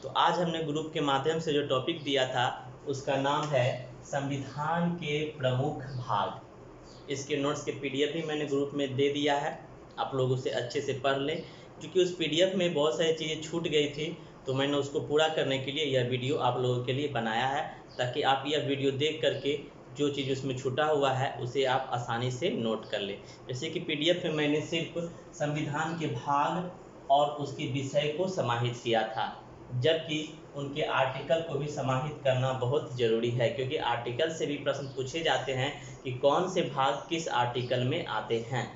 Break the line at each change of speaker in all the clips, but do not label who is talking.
तो आज हमने ग्रुप के माध्यम से जो टॉपिक दिया था उसका नाम है संविधान के प्रमुख भाग। इसके नोट्स के पीडीएफ भी मैंने ग्रुप में दे दिया है, आप लोग उसे अच्छे से पढ़ लें। क्योंकि उस पीडीएफ में बहुत सारी चीज़ें छूट गई थी, तो मैंने उसको पूरा करने के लिए यह वीडियो आप लोगों के लिए बनाया है, ताकि आप यह वीडियो देख करके जो चीज़ उसमें छूटा हुआ है उसे आप आसानी से नोट कर लें। जैसे कि पीडीएफ में मैंने सिर्फ संविधान के भाग और उसके विषय को समाहित किया था, जबकि उनके आर्टिकल को भी समाहित करना बहुत ज़रूरी है, क्योंकि आर्टिकल से भी प्रश्न पूछे जाते हैं कि कौन से भाग किस आर्टिकल में आते हैं।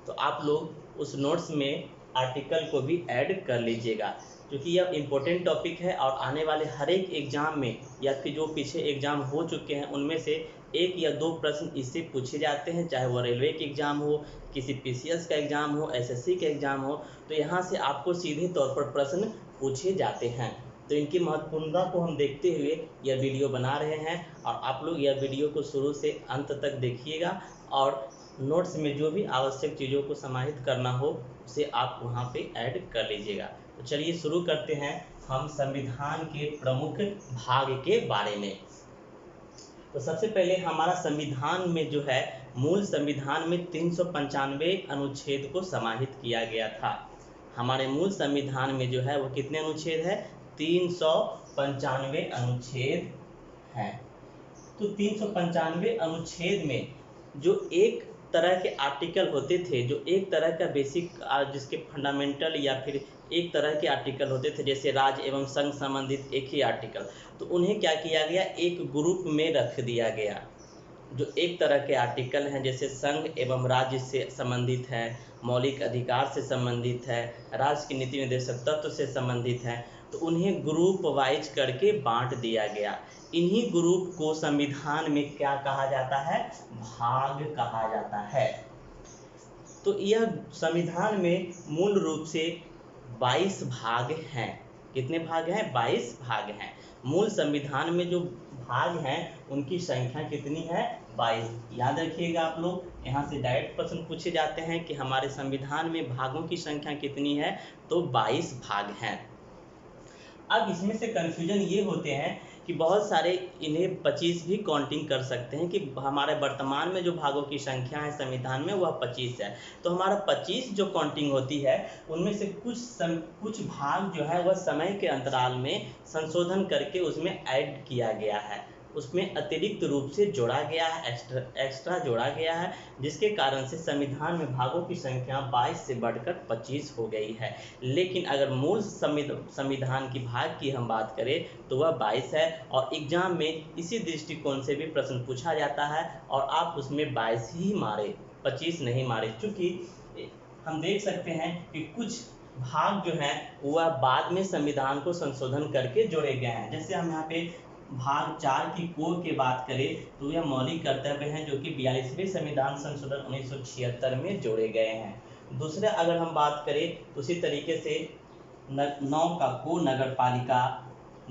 तो आप लोग उस नोट्स में आर्टिकल को भी ऐड कर लीजिएगा, क्योंकि यह इम्पोर्टेंट टॉपिक है और आने वाले हर एक एग्ज़ाम में या फिर जो पीछे एग्ज़ाम हो चुके हैं उनमें से एक या दो प्रश्न इससे पूछे जाते हैं, चाहे वो रेलवे के एग्ज़ाम हो, किसी पीसीएस का एग्ज़ाम हो, एसएससी का एग्ज़ाम हो। तो यहाँ से आपको सीधे तौर पर प्रश्न पूछे जाते हैं। तो इनकी महत्वपूर्णता को हम देखते हुए यह वीडियो बना रहे हैं, और आप लोग यह वीडियो को शुरू से अंत तक देखिएगा और नोट्स में जो भी आवश्यक चीज़ों को समाहित करना हो उसे आप वहाँ पे ऐड कर लीजिएगा। तो चलिए शुरू करते हैं हम संविधान के प्रमुख भाग के बारे में। तो सबसे पहले हमारा संविधान में जो है, मूल संविधान में 395 अनुच्छेद को समाहित किया गया था। हमारे मूल संविधान में जो है वो कितने अनुच्छेद है? 395 अनुच्छेद हैं। तो 395 अनुच्छेद में जो एक तरह के आर्टिकल होते थे, जो एक तरह का बेसिक जिसके फंडामेंटल या फिर एक तरह के आर्टिकल होते थे, जैसे राज्य एवं संघ संबंधित एक ही आर्टिकल, तो उन्हें क्या किया गया, एक ग्रुप में रख दिया गया। जो एक तरह के आर्टिकल हैं, जैसे संघ एवं राज्य से संबंधित है, मौलिक अधिकार से संबंधित है, राज्य की नीति निर्देशक तत्व से संबंधित है, तो उन्हें ग्रुप वाइज करके बांट दिया गया। इन्हीं ग्रुप को संविधान में क्या कहा जाता है? भाग कहा जाता है। तो यह संविधान में मूल रूप से 22 भाग हैं। कितने भाग हैं? 22 भाग हैं। मूल संविधान में जो भाग हैं उनकी संख्या कितनी है? 22। याद रखिएगा आप लोग, यहाँ से डायरेक्ट प्रश्न पूछे जाते हैं कि हमारे संविधान में भागों की संख्या कितनी है, तो 22 भाग हैं। अब इसमें से कन्फ्यूजन ये होते हैं कि बहुत सारे इन्हें 25 भी काउंटिंग कर सकते हैं कि हमारे वर्तमान में जो भागों की संख्या है संविधान में वह 25 है। तो हमारा 25 जो काउंटिंग होती है उनमें से कुछ भाग जो है वह समय के अंतराल में संशोधन करके उसमें ऐड किया गया है, उसमें अतिरिक्त रूप से जोड़ा गया है, एक्स्ट्रा जोड़ा गया है, जिसके कारण से संविधान में भागों की संख्या 22 से बढ़कर 25 हो गई है। लेकिन अगर मूल संविधान की भाग की हम बात करें तो वह 22 है, और एग्जाम में इसी दृष्टिकोण से भी प्रश्न पूछा जाता है और आप उसमें 22 ही मारे, 25 नहीं मारे। चूँकि हम देख सकते हैं कि कुछ भाग जो हैं वह बाद में संविधान को संशोधन करके जोड़े गए हैं। जैसे हम यहाँ पे भाग 4 की कोर की बात करें तो यह मौलिक कर्तव्य हैं, जो कि 42वें संविधान संशोधन 1976 में जोड़े गए हैं। दूसरा अगर हम बात करें तो उसी तरीके से 9 का को नगर पालिका,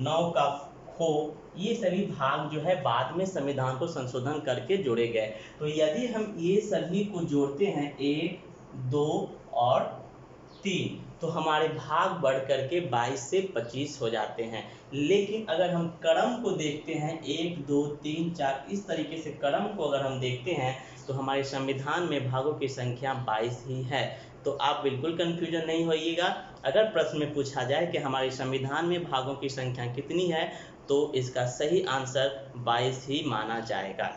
9 का खो, ये सभी भाग जो है बाद में संविधान को संशोधन करके जोड़े गए। तो यदि हम ये सभी को जोड़ते हैं 1, 2 और 3, तो हमारे भाग बढ़ करके 22 से 25 हो जाते हैं। लेकिन अगर हम क्रम को देखते हैं 1, 2, 3, 4, इस तरीके से क्रम को अगर हम देखते हैं तो हमारे संविधान में भागों की संख्या 22 ही है। तो आप बिल्कुल कन्फ्यूजन नहीं होइएगा। अगर प्रश्न में पूछा जाए कि हमारे संविधान में भागों की संख्या कितनी है, तो इसका सही आंसर 22 ही माना जाएगा।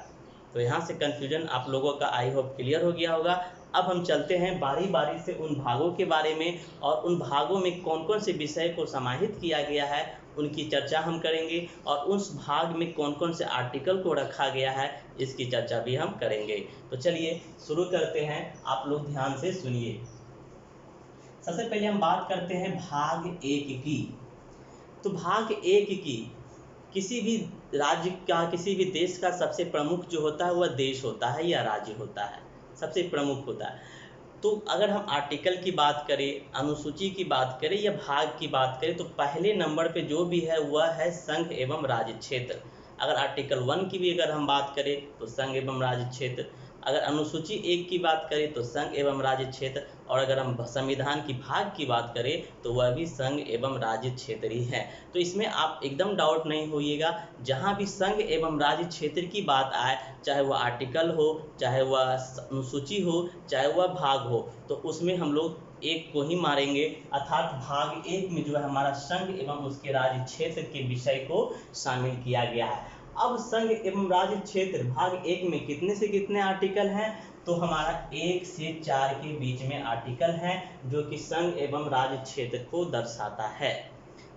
तो यहाँ से कन्फ्यूजन आप लोगों का आई होप क्लियर हो गया होगा। अब हम चलते हैं बारी बारी से उन भागों के बारे में, और उन भागों में कौन कौन से विषय को समाहित किया गया है उनकी चर्चा हम करेंगे, और उस भाग में कौन कौन से आर्टिकल को रखा गया है इसकी चर्चा भी हम करेंगे। तो चलिए शुरू करते हैं, आप लोग ध्यान से सुनिए। सबसे पहले हम बात करते हैं भाग 1 की। तो भाग 1 की किसी भी राज्य का, किसी भी देश का सबसे प्रमुख जो होता है वह देश होता है या राज्य होता है, सबसे प्रमुख होता है। तो अगर हम आर्टिकल की बात करें, अनुसूची की बात करें या भाग की बात करें, तो पहले नंबर पे जो भी है वह है संघ एवं राज्य क्षेत्र। अगर आर्टिकल 1 की भी अगर हम बात करें तो संघ एवं राज्य क्षेत्र। अगर अनुसूची 1 की बात करें तो संघ एवं राज्य क्षेत्र, और अगर हम संविधान की भाग की बात करें तो वह भी संघ एवं राज्य क्षेत्र ही है। तो इसमें आप एकदम डाउट नहीं होइएगा, जहाँ भी संघ एवं राज्य क्षेत्र की बात आए, चाहे वह आर्टिकल हो, चाहे वह अनुसूची हो, चाहे वह भाग हो, तो उसमें हम लोग एक को ही मारेंगे, अर्थात भाग 1 में जो है हमारा संघ एवं उसके राज्य क्षेत्र के विषय को शामिल किया गया है। अब संघ एवं राज्य क्षेत्र भाग 1 में कितने से कितने आर्टिकल हैं, तो हमारा 1 से 4 के बीच में आर्टिकल हैं, जो कि संघ एवं राज्य क्षेत्र को दर्शाता है।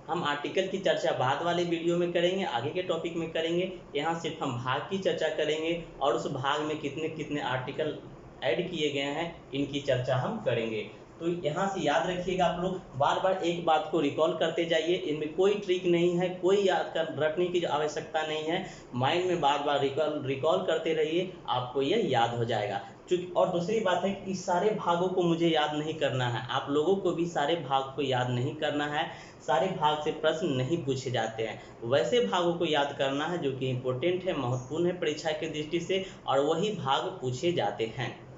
हम आर्टिकल की चर्चा बाद वाले वीडियो में करेंगे, आगे के टॉपिक में करेंगे। यहाँ सिर्फ हम भाग की चर्चा करेंगे और उस भाग में कितने कितने आर्टिकल ऐड किए गए हैं इनकी चर्चा हम करेंगे। तो यहाँ से याद रखिएगा, आप लोग बार बार एक बात को रिकॉल करते जाइए, इनमें कोई ट्रिक नहीं है, कोई याद कर रखने की आवश्यकता नहीं है, माइंड में बार बार रिकॉल करते रहिए, आपको यह याद हो जाएगा। और दूसरी बात है कि इस सारे भागों को मुझे याद नहीं करना है, आप लोगों को भी सारे भाग को याद नहीं करना है, सारे भाग से प्रश्न नहीं पूछे जाते हैं, वैसे भागों को याद करना है जो कि इम्पोर्टेंट है, महत्वपूर्ण है परीक्षा की दृष्टि से, और वही भाग पूछे जाते हैं।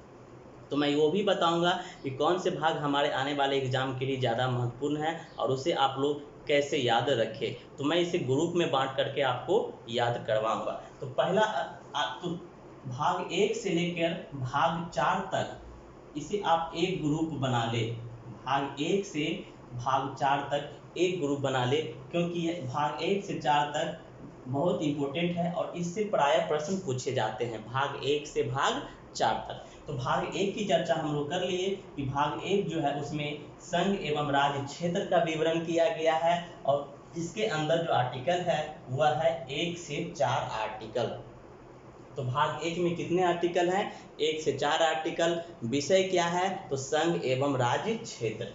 तो मैं वो भी बताऊंगा कि कौन से भाग हमारे आने वाले एग्जाम के लिए ज़्यादा महत्वपूर्ण है और उसे आप लोग कैसे याद रखें। तो मैं इसे ग्रुप में बांट करके आपको याद करवाऊंगा। तो पहला तो भाग 1 से लेकर भाग 4 तक इसे आप एक ग्रुप बना ले, भाग 1 से भाग 4 तक एक ग्रुप बना ले, क्योंकि भाग 1 से 4 तक बहुत इंपॉर्टेंट है और इससे प्रायः प्रश्न पूछे जाते हैं, भाग 1 से भाग 4 तक। तो भाग 1 की चर्चा हम लोग कर लिए कि भाग 1 जो है उसमें संघ एवं राज्य क्षेत्र का विवरण किया गया है और इसके अंदर जो आर्टिकल है वह है 1 से 4 आर्टिकल। तो भाग 1 में कितने आर्टिकल हैं? 1 से 4 आर्टिकल। विषय क्या है? तो संघ एवं राज्य क्षेत्र।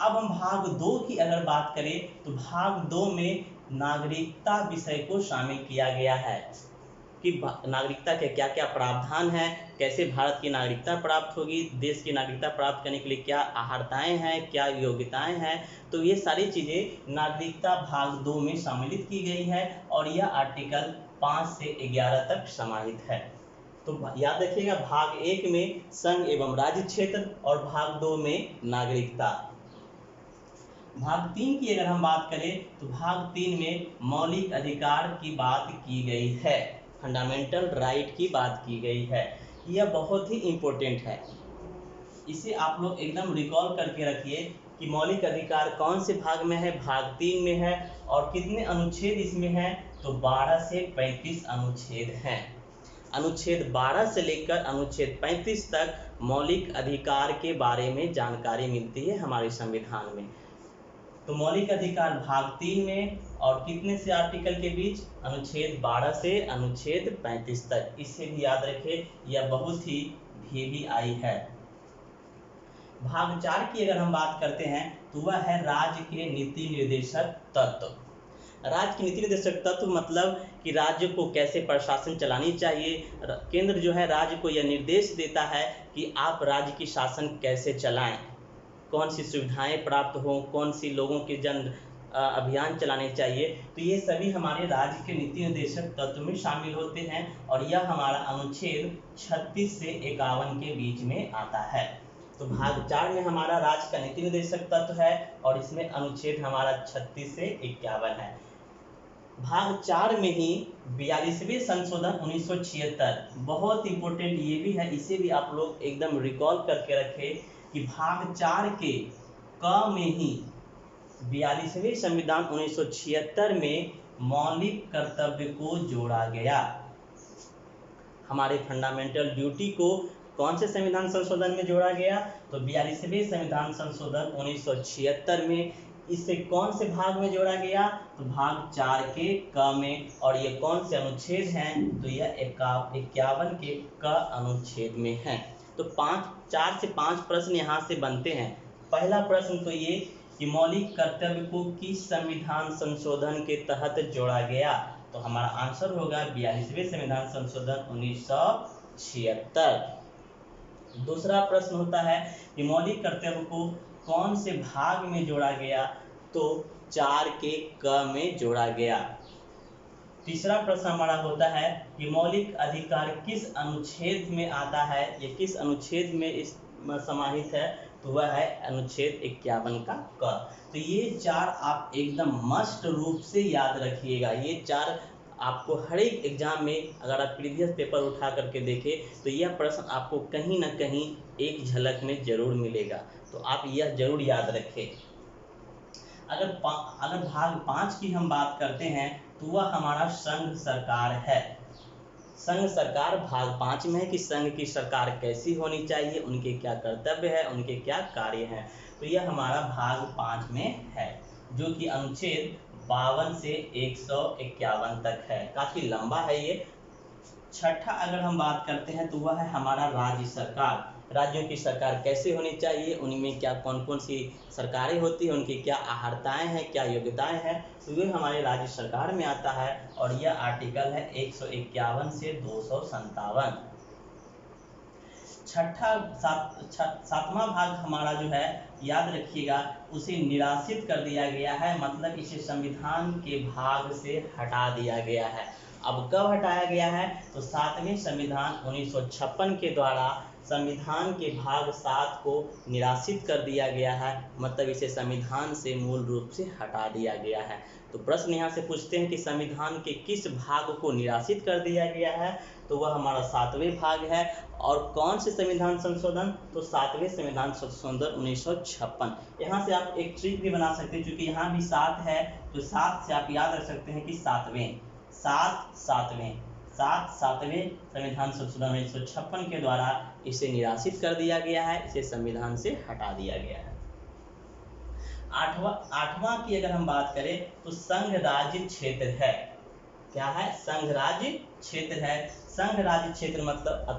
अब हम भाग 2 की अगर बात करें तो भाग 2 में नागरिकता विषय को शामिल किया गया है कि नागरिकता के क्या क्या प्रावधान हैं, कैसे भारत की नागरिकता प्राप्त होगी, देश की नागरिकता प्राप्त करने के लिए क्या अहर्ताएं हैं, क्या योग्यताएं हैं। तो ये सारी चीज़ें नागरिकता भाग 2 में सम्मिलित की गई है और यह आर्टिकल 5 से 11 तक समाहित है। तो याद रखिएगा, भाग 1 में संघ एवं राज्य क्षेत्र और भाग 2 में नागरिकता। भाग 3 की अगर हम बात करें तो भाग 3 में मौलिक अधिकार की बात की गई है, फंडामेंटल राइट की बात की गई है। यह बहुत ही इम्पोर्टेंट है, इसे आप लोग एकदम रिकॉल करके रखिए कि मौलिक अधिकार कौन से भाग में है, भाग 3 में है, और कितने अनुच्छेद इसमें हैं, तो 12 से 35 अनुच्छेद हैं। अनुच्छेद 12 से लेकर अनुच्छेद 35 तक मौलिक अधिकार के बारे में जानकारी मिलती है हमारे संविधान में। तो मौलिक अधिकार भाग 3 में और कितने से आर्टिकल के बीच, अनुच्छेद 12 से अनुच्छेद 35 तक। इससे भी याद रखें, यह बहुत ही VVI है। भाग 4 की अगर हम बात करते हैं तो वह है राज्य के नीति निर्देशक तत्व। राज्य के नीति निर्देशक तत्व मतलब कि राज्य को कैसे प्रशासन चलानी चाहिए। केंद्र जो है राज्य को यह निर्देश देता है कि आप राज्य की शासन कैसे चलाएं, कौन सी सुविधाएं प्राप्त हों, कौन सी लोगों के जन अभियान चलाने चाहिए। तो ये सभी हमारे राज्य के नीति निर्देशक तत्व में शामिल होते हैं और यह हमारा अनुच्छेद 36 से 51 के बीच में आता है। तो भाग 4 में हमारा राज्य का नीति निर्देशक तत्व है और इसमें अनुच्छेद हमारा 36 से 51 है। भाग 4 में ही 42वें संशोधन 1976 बहुत इंपॉर्टेंट ये भी है, इसे भी आप लोग एकदम रिकॉल करके रखें कि भाग 4 के क में ही 42वें संविधान 1976 में मौलिक कर्तव्य को जोड़ा गया। हमारे फंडामेंटल ड्यूटी को कौन से संविधान संशोधन में जोड़ा गया, तो 42वें संविधान संशोधन 1976 में। इससे कौन से भाग में जोड़ा गया, तो भाग 4 के क में। और ये कौन से अनुच्छेद हैं, तो यह 51 के क अनुच्छेद में है। तो 4 से 5 प्रश्न यहाँ से बनते हैं। पहला प्रश्न तो ये कि मौलिक कर्तव्य को किस संविधान संशोधन के तहत जोड़ा गया, तो हमारा आंसर होगा 42वें संविधान संशोधन 1976। दूसरा प्रश्न होता है कि मौलिक कर्तव्य को कौन से भाग में जोड़ा गया, तो 4 के क में जोड़ा गया। तीसरा प्रश्न हमारा होता है कि मौलिक अधिकार किस अनुच्छेद में आता है, ये किस अनुच्छेद में इस समाहित है, तो वह है अनुच्छेद 51 का क। तो ये चार आप एकदम मस्ट रूप से याद रखिएगा। ये चार आपको हर एक एग्जाम में अगर आप प्रीवियस पेपर उठा करके देखें तो यह प्रश्न आपको कहीं ना कहीं एक झलक में जरूर मिलेगा, तो आप यह जरूर याद रखें। अगर भाग 5 की हम बात करते हैं तो वह हमारा संघ सरकार है। संघ सरकार भाग 5 में है कि संघ की सरकार कैसी होनी चाहिए, उनके क्या कर्तव्य है, उनके क्या कार्य हैं, तो यह हमारा भाग 5 में है, जो कि अनुच्छेद 52 से 151 तक है। काफी लंबा है ये। छठा अगर हम बात करते हैं तो वह है हमारा राज्य सरकार। राज्यों की सरकार कैसे होनी चाहिए, उनमें क्या कौन कौन सी सरकारें होती हैं, उनकी क्या अहर्ताएं हैं, क्या योग्यताएं हैं, तो ये हमारे राज्य सरकार में आता है और यह आर्टिकल है 151 से 257। सातवां भाग हमारा जो है याद रखिएगा, उसे निरासित कर दिया गया है, मतलब इसे संविधान के भाग से हटा दिया गया है। अब कब हटाया गया है, तो 7वें संविधान 1956 के द्वारा संविधान के भाग 7 को निरासित कर दिया गया है, मतलब इसे संविधान से मूल रूप से हटा दिया गया है। तो प्रश्न यहाँ से पूछते हैं कि संविधान के किस भाग को निरासित कर दिया गया है, तो वह हमारा 7वें भाग है। और कौन से संविधान संशोधन, तो 7वें संविधान संशोधन 1956। यहाँ से आप एक ट्रिक भी बना सकते हैं, क्योंकि यहाँ भी 7 है तो 7 से आप याद रख सकते हैं कि 7वें संविधान संशोधन 1956 के द्वारा इसे निरासित कर दिया गया है, इसे संविधान से हटा दिया गया है। आठवां की अगर हम बात करें तो संघ राज्य क्षेत्र है। क्या है, संघ राज्य क्षेत्र है। संघ राज्य क्षेत्र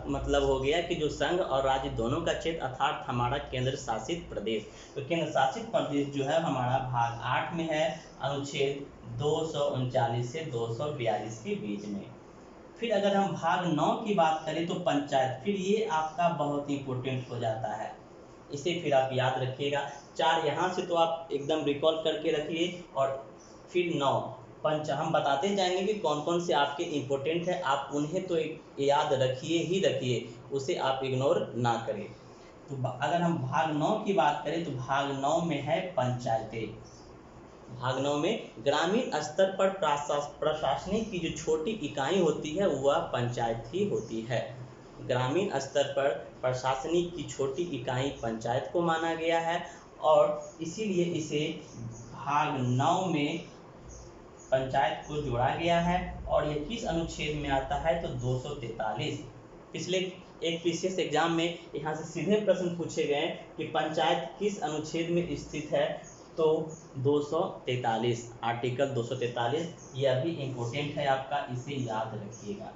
मतलब हो गया कि जो संघ और राज्य दोनों का क्षेत्र, अर्थात हमारा केंद्र शासित प्रदेश। तो केंद्र शासित प्रदेश जो है हमारा भाग 8 में है, अनुच्छेद 239 से 242 के बीच में। फिर अगर हम भाग 9 की बात करें तो पंचायत, फिर ये आपका बहुत इंपॉर्टेंट हो जाता है, इसे फिर आप याद रखिएगा। 4 यहाँ से तो आप एकदम रिकॉल करके रखिए, और फिर 9 हम बताते जाएंगे कि कौन कौन से आपके इम्पोर्टेंट है, आप उन्हें तो याद रखिए ही रखिए, उसे आप इग्नोर ना करें। तो अगर हम भाग 9 की बात करें तो भाग 9 में है पंचायतें। भाग 9 में ग्रामीण स्तर पर प्रशासनिक की जो छोटी इकाई होती है वह पंचायत ही होती है। ग्रामीण स्तर पर प्रशासनिक की छोटी इकाई पंचायत को माना गया है, और इसीलिए इसे भाग 9 में पंचायत को जोड़ा गया है। और ये किस अनुच्छेद में आता है, तो 243। पिछले एक पीसीएस एग्जाम में यहाँ से सीधे प्रश्न पूछे गए कि पंचायत किस अनुच्छेद में स्थित है, तो 243, आर्टिकल 243, यह भी इम्पोर्टेंट है आपका, इसे याद रखिएगा।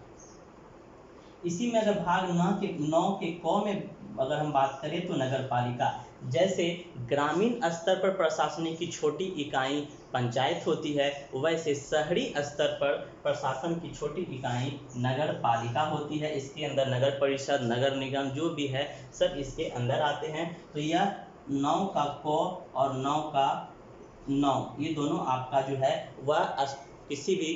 इसी में अगर भाग 9 के क में अगर हम बात करें तो नगर पालिका, जैसे ग्रामीण स्तर पर प्रशासनिक की छोटी इकाई पंचायत होती है, वैसे शहरी स्तर पर प्रशासन की छोटी इकाई नगर पालिका होती है। इसके अंदर नगर परिषद, नगर निगम जो भी है सब इसके अंदर आते हैं। तो यह 9 का क और 9 का 9, ये दोनों आपका जो है वह किसी भी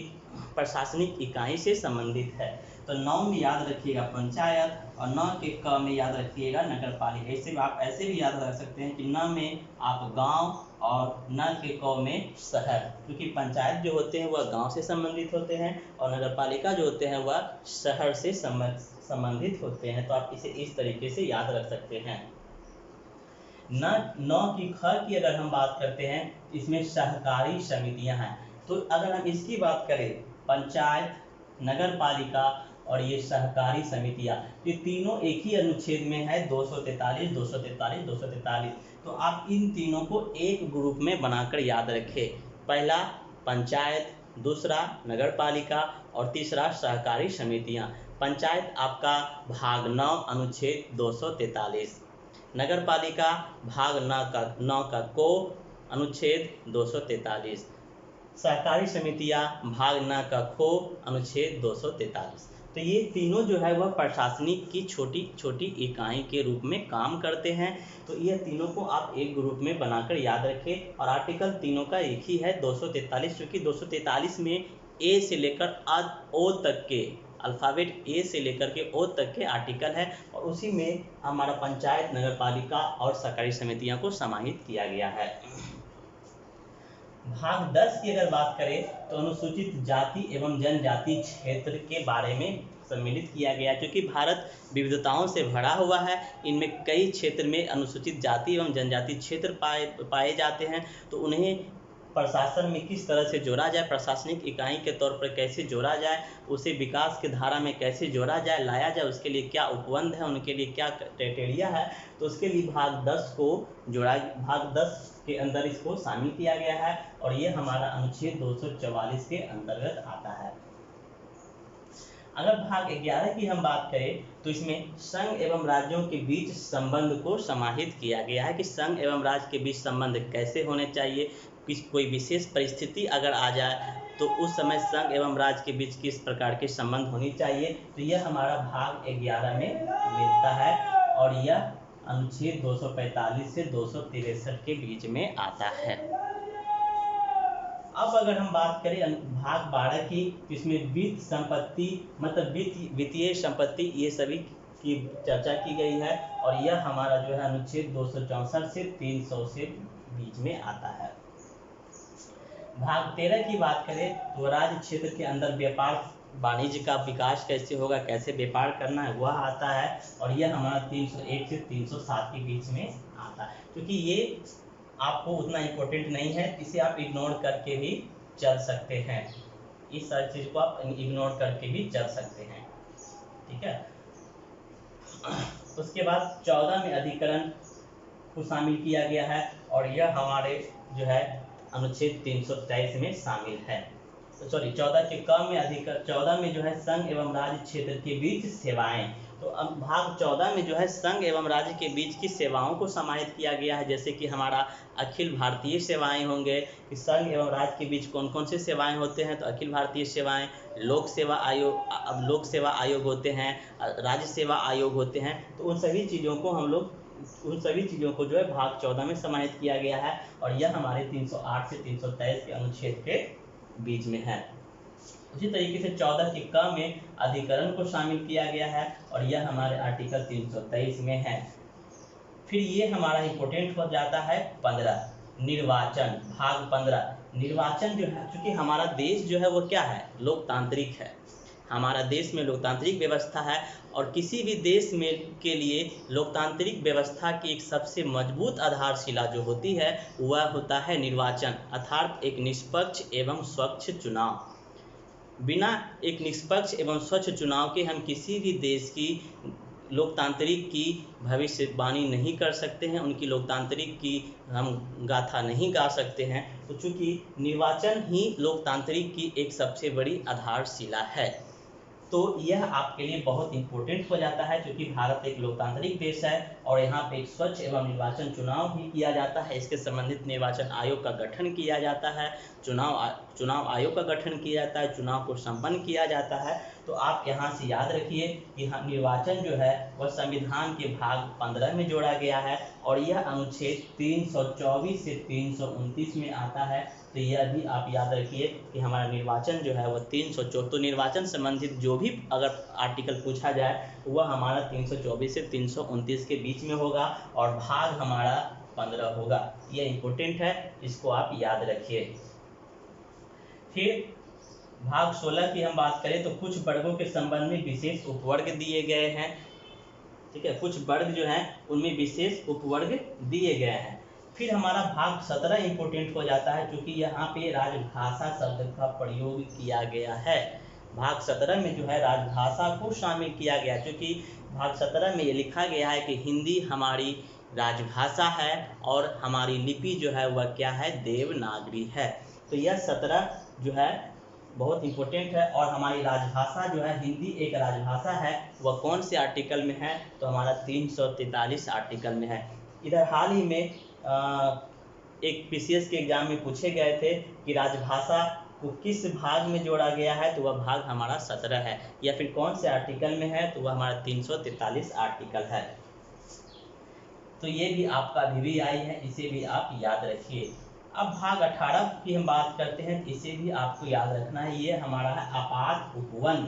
प्रशासनिक इकाई से संबंधित है। तो 9 में याद रखिएगा पंचायत, और 9 के क में याद रखिएगा नगर पालिका। ऐसे आप ऐसे भी याद रख सकते हैं कि 9 में आप गांव और 9 के क में शहर, क्योंकि पंचायत जो होते हैं वह गांव से संबंधित होते हैं और नगर पालिका जो होते हैं वह शहर से संबंधित होते हैं। तो आप इसे इस तरीके से याद रख सकते हैं। 9 की ख की अगर हम बात करते हैं, इसमें सहकारी समितियां हैं। तो अगर हम इसकी बात करें, पंचायत, नगर पालिका और ये सहकारी समितियां, ये तीनों एक ही अनुच्छेद में है, 243, 243, 243। तो आप इन तीनों को एक ग्रुप में बनाकर याद रखें। पहला पंचायत, दूसरा नगर पालिका और तीसरा सहकारी समितियां। पंचायत आपका भाग 9 अनुच्छेद 243, नगर पालिका भाग 9 का को अनुच्छेद 243, सहकारी समितियां भाग 9 का खो अनुच्छेद 243। तो ये तीनों जो है वह प्रशासनिक की छोटी छोटी इकाई के रूप में काम करते हैं। तो ये तीनों को आप एक ग्रुप में बनाकर याद रखें। और आर्टिकल तीनों का एक ही है, 243, क्योंकि 243 में ए से लेकर ओ तक के, अल्फ़ाबेट ए से लेकर के ओ तक के आर्टिकल है, और उसी में हमारा पंचायत, नगर पालिका और सरकारी समितियों को समाहित किया गया है। भाग 10 की अगर बात करें तो अनुसूचित जाति एवं जनजाति क्षेत्र के बारे में सम्मिलित किया गया, क्योंकि भारत विविधताओं से भरा हुआ है। इनमें कई क्षेत्र में अनुसूचित जाति एवं जनजाति क्षेत्र पाए जाते हैं, तो उन्हें प्रशासन में किस तरह से जोड़ा जाए, प्रशासनिक इकाई के तौर पर कैसे जोड़ा जाए, उसे विकास की धारा में कैसे जोड़ा जाए, लाया जाए, उसके लिए क्या उपबंध है, उनके लिए क्या क्राइटेरिया है, तो उसके लिए भाग 10 को जोड़ा, भाग 10 के अंदर इसको शामिल किया गया है, और ये हमारा अनुच्छेद 244 के अंतर्गत आता है। अगर भाग 11 की हम बात करें तो इसमें संघ एवं राज्यों के बीच संबंध को समाहित किया गया है कि संघ एवं राज्य के बीच संबंध कैसे होने चाहिए, कोई विशेष परिस्थिति अगर आ जाए तो उस समय संघ एवं राज्य के बीच किस प्रकार के संबंध होनी चाहिए, तो यह हमारा भाग 11 में मिलता है, और यह अनुच्छेद 245 से 263 के बीच में आता है। अब अगर हम बात करें भाग 12 की, तो इसमें वित्त संपत्ति, मतलब वित्तीय संपत्ति, ये सभी की चर्चा की गई है, और यह हमारा जो है अनुच्छेद 264 से 300 से बीच में आता है। भाग 13 की बात करें तो राज्य क्षेत्र के अंदर व्यापार वाणिज्य का विकास कैसे होगा, कैसे व्यापार करना है, वह आता है, और यह हमारा 301 से 307 के बीच में आता है। क्योंकि ये आपको उतना इम्पोर्टेंट नहीं है, इसे आप इग्नोर करके भी चल सकते हैं, इस सारी चीज को आप इग्नोर करके भी चल सकते हैं, ठीक है। उसके बाद 14 में अधिकरण को शामिल किया गया है, और यह हमारे जो है अनुच्छेद 323 में शामिल है। तो सॉरी 14 के क में अधिकरण, 14 में जो है संघ एवं राज्य क्षेत्र के बीच सेवाएं, तो अब भाग 14 में जो है संघ एवं राज्य के बीच की सेवाओं को समाहित किया गया है, जैसे कि हमारा अखिल भारतीय सेवाएं होंगे, कि संघ एवं राज्य के बीच कौन कौन से सेवाएं होते हैं, तो अखिल भारतीय सेवाएं, लोक सेवा आयोग होते हैं, राज्य सेवा आयोग होते हैं, तो उन सभी चीज़ों को जो है भाग 14 में समाहित किया गया है, और यह हमारे 308 से 323 के अनुच्छेद के बीच में है। उसी तरीके से 14 के क में अधिकरण को शामिल किया गया है, और यह हमारे आर्टिकल 323 में है। फिर ये हमारा इम्पोर्टेंट हो जाता है 15 निर्वाचन, भाग 15 निर्वाचन जो है, क्योंकि हमारा देश जो है वो क्या है, लोकतांत्रिक है, हमारा देश में लोकतांत्रिक व्यवस्था है, और किसी भी देश में के लिए लोकतांत्रिक व्यवस्था की एक सबसे मजबूत आधारशिला जो होती है वह होता है निर्वाचन, अर्थात एक निष्पक्ष एवं स्वच्छ चुनाव। बिना एक निष्पक्ष एवं स्वच्छ चुनाव के हम किसी भी देश की लोकतांत्रिक की भविष्यवाणी नहीं कर सकते हैं, उनकी लोकतांत्रिक की हम गाथा नहीं गा सकते हैं। तो चूँकि निर्वाचन ही लोकतांत्रिक की एक सबसे बड़ी आधारशिला है, तो यह आपके लिए बहुत इम्पोर्टेंट हो जाता है, क्योंकि भारत एक लोकतांत्रिक देश है, और यहाँ पे एक स्वच्छ एवं निर्वाचन चुनाव भी किया जाता है, इसके संबंधित निर्वाचन आयोग का गठन किया जाता है, चुनाव आयोग का गठन किया जाता है, चुनाव को संपन्न किया जाता है। तो आप यहाँ से याद रखिए कि निर्वाचन जो है वह संविधान के भाग 15 में जोड़ा गया है, और यह अनुच्छेद 324 से 329 में आता है। तो यह भी आप याद रखिए कि हमारा निर्वाचन जो है वह 324, तो निर्वाचन संबंधित जो भी अगर आर्टिकल पूछा जाए वह हमारा 324 से 329 के बीच में होगा, और भाग हमारा 15 होगा। यह इम्पोर्टेंट है, इसको आप याद रखिए। फिर भाग 16 की हम बात करें तो कुछ वर्गों के संबंध में विशेष उपवर्ग दिए गए हैं, ठीक है, कुछ वर्ग जो हैं उनमें विशेष उपवर्ग दिए गए हैं। फिर हमारा भाग 17 इम्पोर्टेंट हो जाता है, क्योंकि यहाँ पे राजभाषा शब्द का प्रयोग किया गया है। भाग 17 में जो है राजभाषा को शामिल किया गया, क्योंकि भाग 17 में ये लिखा गया है कि हिंदी हमारी राजभाषा है, और हमारी लिपि जो है वह क्या है, देवनागरी है। तो यह 17 जो है बहुत इम्पोर्टेंट है, और हमारी राजभाषा जो है हिंदी एक राजभाषा है, वह कौन से आर्टिकल में है, तो हमारा 343 आर्टिकल में है। इधर हाल ही में एक पीसीएस के एग्जाम में पूछे गए थे कि राजभाषा को किस भाग में जोड़ा गया है, तो वह भाग हमारा 17 है, या फिर कौन से आर्टिकल में है, तो वह हमारा 343 आर्टिकल है। तो ये भी आपका VVI है, इसे भी आप याद रखिए। अब भाग 18 की हम बात करते हैं, इसे भी आपको याद रखना है, ये हमारा है आपात उपबंध।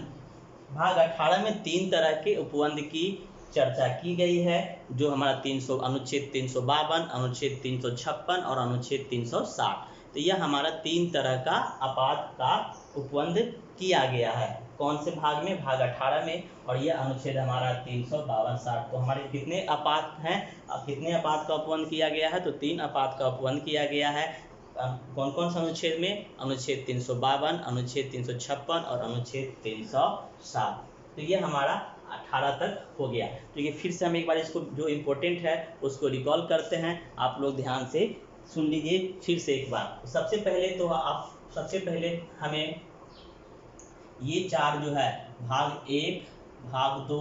भाग 18 में 3 तरह के उपबंध की चर्चा की गई है, जो हमारा 300 अनुच्छेद 352, अनुच्छेद 356 और अनुच्छेद 360। तो यह हमारा 3 तरह का आपात का उपबंध किया गया है। कौन से भाग में? भाग 18 में। और यह अनुच्छेद हमारा 352, 60। तो हमारे कितने आपात हैं? कितने आपात का उपबंध किया गया है? तो 3 आपात का उपबंध किया गया है। कौन कौन सा अनुच्छेद में? अनुच्छेद 352, अनुच्छेद 356 और अनुच्छेद 360। तो ये हमारा 18 तक हो गया। तो ये फिर से हम एक बार इसको जो इम्पोर्टेंट है उसको रिकॉल करते हैं, आप लोग ध्यान से सुन लीजिए फिर से एक बार। सबसे पहले हमें ये 4 जो है, भाग 1, भाग 2,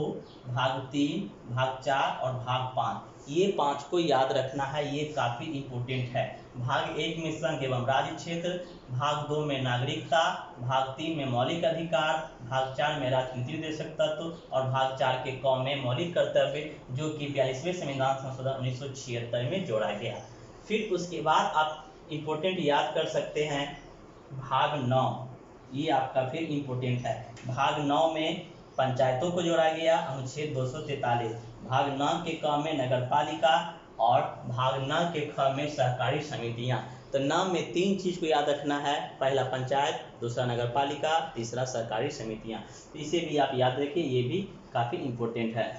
भाग 3, भाग 4 और भाग 5, ये 5 को याद रखना है, ये काफ़ी इम्पोर्टेंट है। भाग 1 में संघ एवं राज्य क्षेत्र, भाग 2 में नागरिकता, भाग 3 में मौलिक अधिकार, भाग 4 में राजनीति निर्देशक तत्व और भाग 4 के क में मौलिक कर्तव्य, जो कि 42वें संविधान संशोधन 1976 में जोड़ा गया। फिर उसके बाद आप इम्पोर्टेंट याद कर सकते हैं भाग 9, ये आपका फिर इम्पोर्टेंट है। भाग 9 में पंचायतों को जोड़ा गया, अनुच्छेद 243। भाग 9 के क में नगर पालिका और भाग 9 के ख में सहकारी समितियां। तो नाम में 3 चीज को याद रखना है, पहला पंचायत, दूसरा नगर पालिका, तीसरा सहकारी समितियां। तो इसे भी आप याद रखिए, ये भी काफ़ी इम्पोर्टेंट है।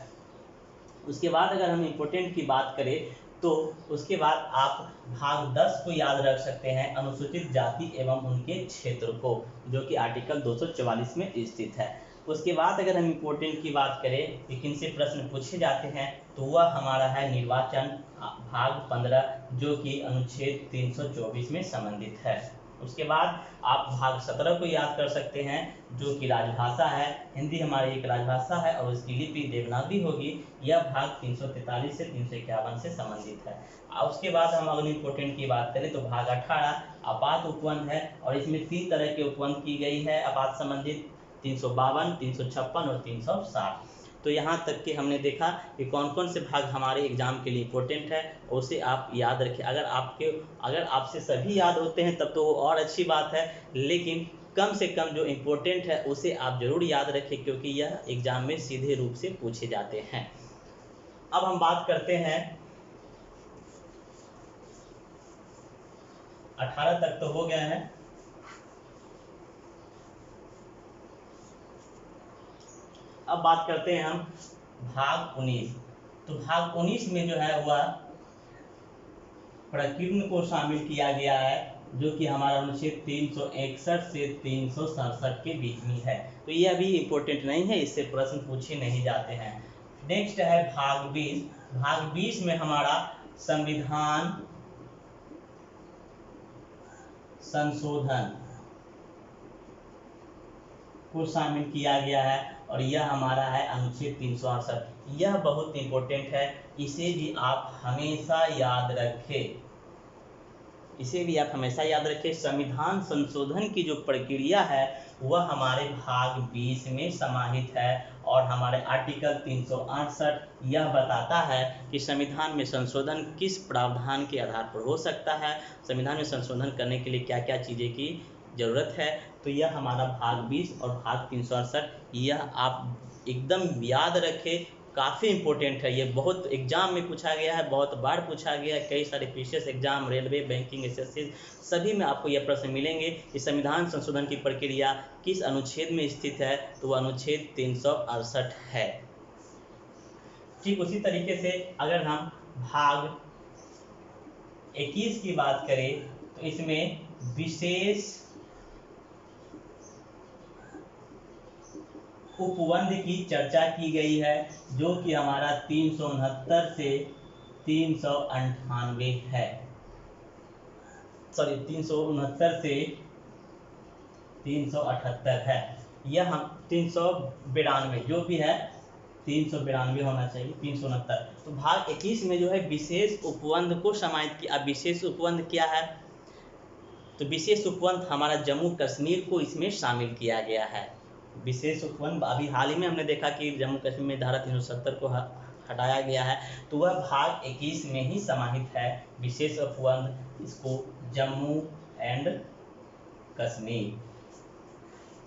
उसके बाद अगर हम इम्पोर्टेंट की बात करें तो उसके बाद आप भाग 10 को याद रख सकते हैं, अनुसूचित जाति एवं उनके क्षेत्र को, जो कि आर्टिकल 244 में स्थित है। उसके बाद अगर हम इम्पोर्टेंट की बात करें कि किन से प्रश्न पूछे जाते हैं, तो वह हमारा है निर्वाचन, भाग 15, जो कि अनुच्छेद 324 में संबंधित है। उसके बाद आप भाग 17 को याद कर सकते हैं, जो कि राजभाषा है। हिंदी हमारी एक राजभाषा है और उसकी लिपि देवनागरी होगी। यह भाग 343 से 351 से संबंधित है। उसके बाद हम अगले इम्पोर्टेंट की बात करें तो भाग 18 आपात उपबंध है, और इसमें 3 तरह के उपबंध की गई है आपात संबंधित, 352, 356 और 360। तो यहाँ तक कि हमने देखा कि कौन कौन से भाग हमारे एग्जाम के लिए इम्पोर्टेंट है, उसे आप याद रखिए। अगर आपसे सभी याद होते हैं तब तो वो और अच्छी बात है, लेकिन कम से कम जो इम्पोर्टेंट है उसे आप जरूर याद रखें, क्योंकि यह एग्जाम में सीधे रूप से पूछे जाते हैं। अब हम बात करते हैं 18 तक तो हो गया है। अब बात करते हैं हम भाग 19। तो भाग 19 में जो है वह प्रकीर्णन को शामिल किया गया है, जो कि हमारा अनुच्छेद 361 से 367 के बीच में है। तो यह भी इम्पोर्टेंट नहीं है, इससे प्रश्न पूछे नहीं जाते हैं। नेक्स्ट है भाग 20। भाग 20 में हमारा संविधान संशोधन को शामिल किया गया है, और यह हमारा है अनुच्छेद 368। यह बहुत इम्पोर्टेंट है, इसे भी आप हमेशा याद रखें, इसे भी आप हमेशा याद रखें। संविधान संशोधन की जो प्रक्रिया है वह हमारे भाग 20 में समाहित है, और हमारे आर्टिकल 368 यह बताता है कि संविधान में संशोधन किस प्रावधान के आधार पर हो सकता है, संविधान में संशोधन करने के लिए क्या क्या चीज़ें की ज़रूरत है। तो यह हमारा भाग 20 और भाग 368, यह आप एकदम याद रखें, काफ़ी इम्पोर्टेंट है। ये बहुत एग्जाम में पूछा गया है, बहुत बार पूछा गया है, कई सारे PCS exam, railway, banking, SSC सभी में आपको यह प्रश्न मिलेंगे कि संविधान संशोधन की प्रक्रिया किस अनुच्छेद में स्थित है, तो वह अनुच्छेद 368 है। ठीक उसी तरीके से अगर हम भाग 21 की बात करें तो इसमें विशेष उपबंध की चर्चा की गई है, जो कि हमारा 369 से 398 है, सॉरी 369 से 378 है। यह हम 392 जो भी है, 392 होना चाहिए, 369। तो भाग 21 में जो है विशेष उपबंध को समाहित किया। अब विशेष उपबंध क्या है, तो विशेष उपबंध हमारा जम्मू कश्मीर को इसमें शामिल किया गया है। विशेष उपबंध अभी हाल ही में हमने देखा कि जम्मू कश्मीर में धारा 370 को हटाया गया है, तो वह भाग 21 में ही समाहित है। विशेष उपबंध इसको जम्मू एंड कश्मीर।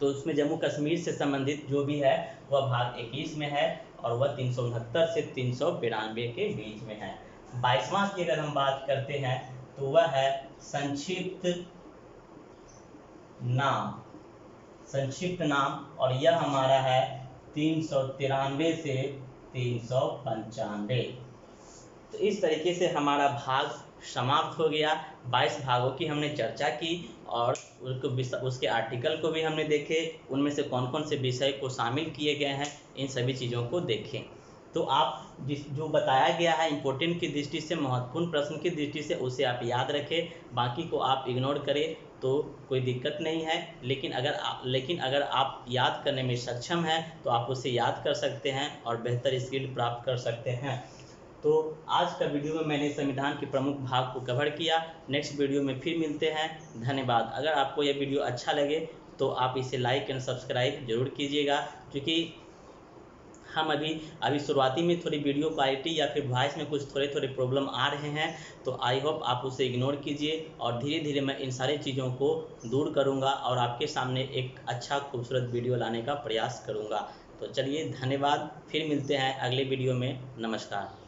तो उसमें जम्मू कश्मीर से संबंधित जो भी है वह भाग 21 में है और वह 369 से 392 के बीच में है। 22वां की अगर हम बात करते हैं तो वह है संक्षिप्त नाम और यह हमारा है 393 से 395। तो इस तरीके से हमारा भाग समाप्त हो गया। 22 भागों की हमने चर्चा की और उसके आर्टिकल को भी हमने देखे, उनमें से कौन कौन से विषय को शामिल किए गए हैं, इन सभी चीज़ों को देखें। तो आप जो बताया गया है इम्पोर्टेंट की दृष्टि से, महत्वपूर्ण प्रश्न की दृष्टि से, उसे आप याद रखें, बाकी को आप इग्नोर करें तो कोई दिक्कत नहीं है। लेकिन अगर आप याद करने में सक्षम हैं तो आप उसे याद कर सकते हैं और बेहतर स्किल प्राप्त कर सकते हैं। तो आज का वीडियो में मैंने संविधान के प्रमुख भाग को कवर किया। नेक्स्ट वीडियो में फिर मिलते हैं। धन्यवाद। अगर आपको यह वीडियो अच्छा लगे तो आप इसे लाइक एंड सब्सक्राइब जरूर कीजिएगा, क्योंकि हम अभी शुरुआती में थोड़ी वीडियो क्वालिटी या फिर वॉइस में कुछ थोड़े प्रॉब्लम आ रहे हैं, तो आई होप आप उसे इग्नोर कीजिए और धीरे धीरे मैं इन सारी चीज़ों को दूर करूँगा और आपके सामने एक अच्छा खूबसूरत वीडियो लाने का प्रयास करूँगा। तो चलिए धन्यवाद, फिर मिलते हैं अगले वीडियो में। नमस्कार।